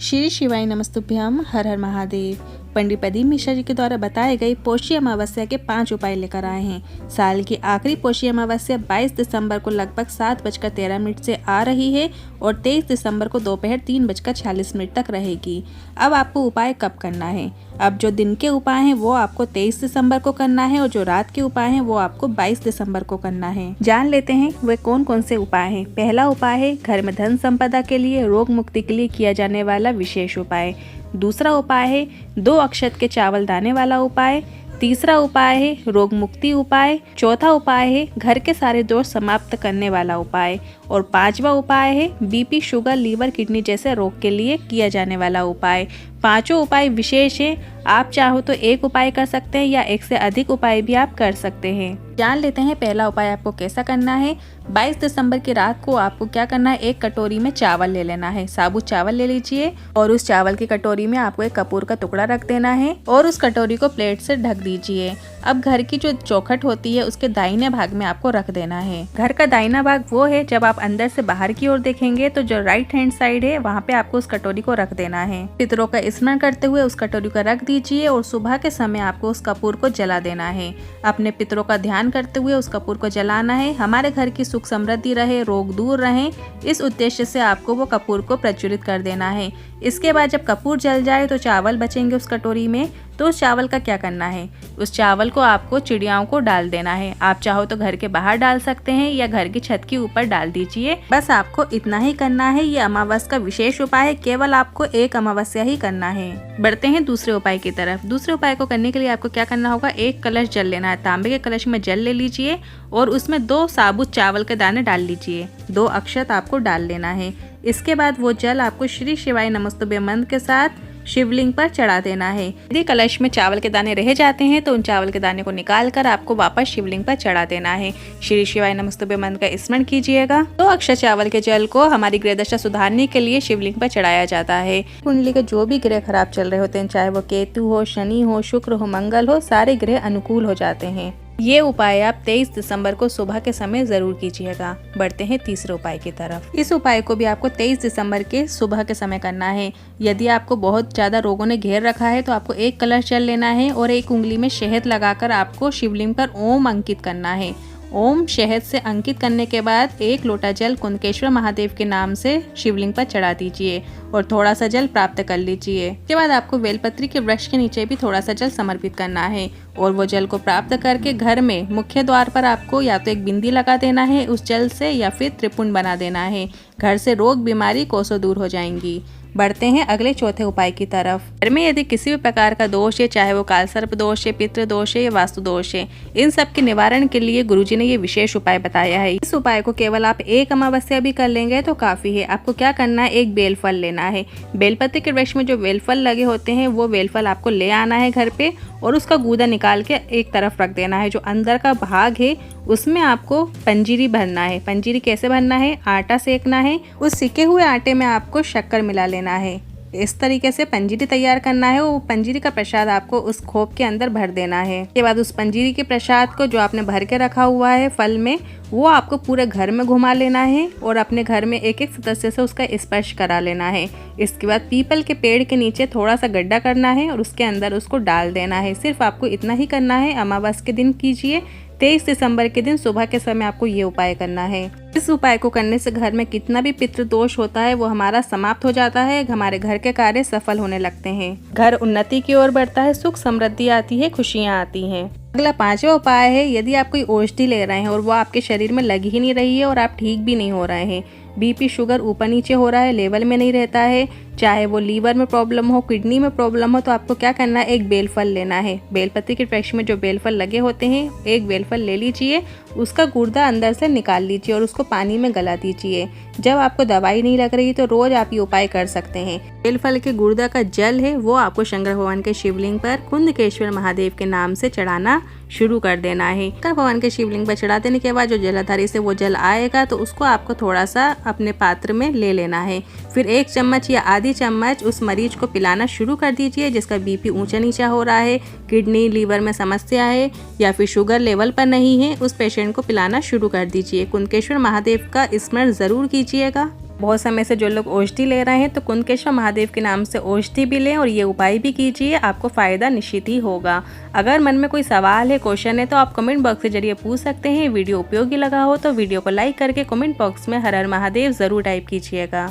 श्री शिवाय नमस्तुभ्यम। हर हर महादेव। पंडित प्रदीप मिश्रा जी के द्वारा बताए गए पोषी अमावस्या के 5 उपाय लेकर आए हैं। साल की आखिरी पोषी अमावस्या 22 दिसंबर को लगभग 7:13 से आ रही है और 23 दिसंबर को दोपहर 3:46 तक रहेगी। अब आपको उपाय कब करना है? अब जो दिन के उपाय हैं वो आपको 23 दिसंबर को करना है और जो रात के उपाय हैं वो आपको 22 दिसंबर को करना है। जान लेते हैं वे कौन कौन से उपाय हैं। पहला उपाय है घर में धन संपदा के लिए, रोग मुक्ति के लिए किया जाने वाला विशेष उपाय। दूसरा उपाय है 2 अक्षत के चावल दाने वाला उपाय। तीसरा उपाय है रोग मुक्ति उपाय। चौथा उपाय है घर के सारे दोष समाप्त करने वाला उपाय। और 5वां उपाय है बीपी, शुगर, लीवर, किडनी जैसे रोग के लिए किया जाने वाला उपाय। पांचों उपाय विशेष हैं। आप चाहो तो एक उपाय कर सकते हैं या एक से अधिक उपाय भी आप कर सकते हैं। जान लेते हैं पहला उपाय आपको कैसा करना है। 22 दिसंबर की रात को आपको क्या करना है, एक कटोरी में चावल ले लेना है। साबुत चावल ले लीजिए और उस चावल की कटोरी में आपको एक कपूर का टुकड़ा रख देना है और उस कटोरी को प्लेट से ढक दीजिए। अब घर की जो चौखट होती है उसके दाहिने भाग में आपको रख देना है। घर का दाहिना भाग वो है जब आप अंदर से बाहर की ओर देखेंगे तो जो राइट हैंड साइड है वहाँ पे आपको उस कटोरी को रख देना है। पितरों का स्मरण करते हुए उस कटोरी को रख दीजिए और सुबह के समय आपको उस कपूर को जला देना है। अपने पितरों का ध्यान करते हुए उस कपूर को जलाना है। हमारे घर की सुख समृद्धि रहे, रोग दूर रहे, इस उद्देश्य से आपको वो कपूर को प्रज्वलित कर देना है। इसके बाद जब कपूर जल जाए तो चावल बचेंगे उस कटोरी में, तो उस चावल का क्या करना है, उस चावल को आपको चिड़ियाओं को डाल देना है। आप चाहो तो घर के बाहर डाल सकते हैं या घर की छत के ऊपर डाल दीजिए। बस आपको इतना ही करना है। ये अमावस्या का विशेष उपाय है, केवल आपको एक अमावस्या ही करना है। बढ़ते हैं दूसरे उपाय की तरफ। दूसरे उपाय को करने के लिए आपको क्या करना होगा, एक कलश जल लेना है। तांबे के कलश में जल ले लीजिए और उसमें 2 साबुत चावल के दाने डाल लीजिए। 2 अक्षत आपको डाल लेना है। इसके बाद वो जल आपको श्री शिवाय नमस्तुभ्य मंत्र के साथ शिवलिंग पर चढ़ा देना है। यदि कलश में चावल के दाने रह जाते हैं तो उन चावल के दाने को निकाल कर आपको वापस शिवलिंग पर चढ़ा देना है। श्री शिवाय नमस्तुभ्य मंत्र का स्मरण कीजिएगा। 2 अक्षर चावल के जल को हमारी ग्रह दशा सुधारने के लिए शिवलिंग पर चढ़ाया जाता है। कुंडली के जो भी ग्रह खराब चल रहे होते हैं, चाहे वो केतु हो, शनि हो, शुक्र हो, मंगल हो, सारे ग्रह अनुकूल हो जाते हैं। ये उपाय आप 23 दिसंबर को सुबह के समय जरूर कीजिएगा। बढ़ते हैं तीसरे उपाय की तरफ। इस उपाय को भी आपको 23 दिसंबर के सुबह के समय करना है। यदि आपको बहुत ज्यादा रोगों ने घेर रखा है तो आपको एक कलश जल लेना है और एक उंगली में शहद लगाकर आपको शिवलिंग पर ओम अंकित करना है। ओम शहद से अंकित करने के बाद 1 लोटा जल कुंदकेश्वर महादेव के नाम से शिवलिंग पर चढ़ा दीजिए और थोड़ा सा जल प्राप्त कर लीजिए। इसके बाद आपको बेलपत्री के वृक्ष के नीचे भी थोड़ा सा जल समर्पित करना है और वो जल को प्राप्त करके घर में मुख्य द्वार पर आपको या तो एक बिंदी लगा देना है उस जल से या फिर त्रिपुंड बना देना है। घर से रोग बीमारी कोसों दूर हो जाएंगी। बढ़ते हैं अगले चौथे उपाय की तरफ। घर में यदि किसी भी प्रकार का दोष है, चाहे वो कालसर्प दोष है, पितृ दोष है या वास्तु दोष है, इन सब के निवारण के लिए गुरुजी ने ये विशेष उपाय बताया है। इस उपाय को केवल आप एक अमावस्या भी कर लेंगे तो काफी है। आपको क्या करना है, एक बेलफल लेना है। बेलपत्र के वृक्ष में जो बेलफल लगे होते हैं वो बेलफल आपको ले आना है घर पे और उसका गूदा निकाल के एक तरफ रख देना है। जो अंदर का भाग है उसमें आपको पंजीरी भरना है। पंजीरी कैसे भरना है, आटा सेकना है, उस सेके हुए आटे में आपको शक्कर मिला लेना है। इस तरीके से पंजीरी तैयार करना है। वो पंजीरी का प्रसाद आपको उस खोप के अंदर भर देना है। इसके बाद उस पंजीरी के प्रसाद को जो आपने भर के रखा हुआ है फल में, वो आपको पूरे घर में घुमा लेना है और अपने घर में एक एक सदस्य से उसका स्पर्श करा लेना है। इसके बाद पीपल के पेड़ के नीचे थोड़ा सा गड्ढा करना है और उसके अंदर उसको डाल देना है। सिर्फ आपको इतना ही करना है। अमावस्या के दिन कीजिए। 23 दिसंबर के दिन सुबह के समय आपको ये उपाय करना है। इस उपाय को करने से घर में कितना भी पितृदोष होता है वो हमारा समाप्त हो जाता है। हमारे घर के कार्य सफल होने लगते हैं। घर उन्नति की ओर बढ़ता है, सुख समृद्धि आती है, खुशियाँ आती हैं। अगला 5वां उपाय है, यदि आप कोई औषधि ले रहे हैं और वो आपके शरीर में लग ही नहीं रही है और आप ठीक भी नहीं हो रहे हैं, बीपी शुगर ऊपर नीचे हो रहा है, लेवल में नहीं रहता है, चाहे वो लीवर में प्रॉब्लम हो, किडनी में प्रॉब्लम हो, तो आपको क्या करना है, एक बेलफल लेना है। बेलपत्री के वृक्ष में जो बेलफल लगे होते हैं, एक बेलफल ले लीजिए, उसका गुर्दा अंदर से निकाल लीजिए और उसको पानी में गला दीजिए। जब आपको दवाई नहीं लग रही तो रोज आप ये उपाय कर सकते हैं। बेलफल के गुर्दा का जल है वो आपको शंकर भगवान के शिवलिंग पर कुंदकेश्वर महादेव के नाम से चढ़ाना शुरू कर देना है। शंकर भगवान के शिवलिंग पर चढ़ा देने के बाद जो जलाधारी से वो जल आएगा तो उसको आपको थोड़ा सा अपने पात्र में ले लेना है। फिर 1 चम्मच या आधी चम्मच उस मरीज को पिलाना शुरू कर दीजिए जिसका बीपी ऊंचा नीचा हो रहा है, किडनी लीवर में समस्या है या फिर शुगर लेवल पर नहीं है, उस पेशेंट को पिलाना शुरू कर दीजिए। कुंदकेश्वर महादेव का स्मरण जरूर कीजिएगा। बहुत समय से जो लोग औषधि ले रहे हैं तो कुंदकेश्वर महादेव के नाम से औषधि भी लें और ये उपाय भी कीजिए, आपको फ़ायदा निश्चित ही होगा। अगर मन में कोई सवाल है, क्वेश्चन है तो आप कमेंट बॉक्स के जरिए पूछ सकते हैं। वीडियो उपयोगी लगा हो तो वीडियो को लाइक करके कमेंट बॉक्स में हर हर महादेव ज़रूर टाइप कीजिएगा।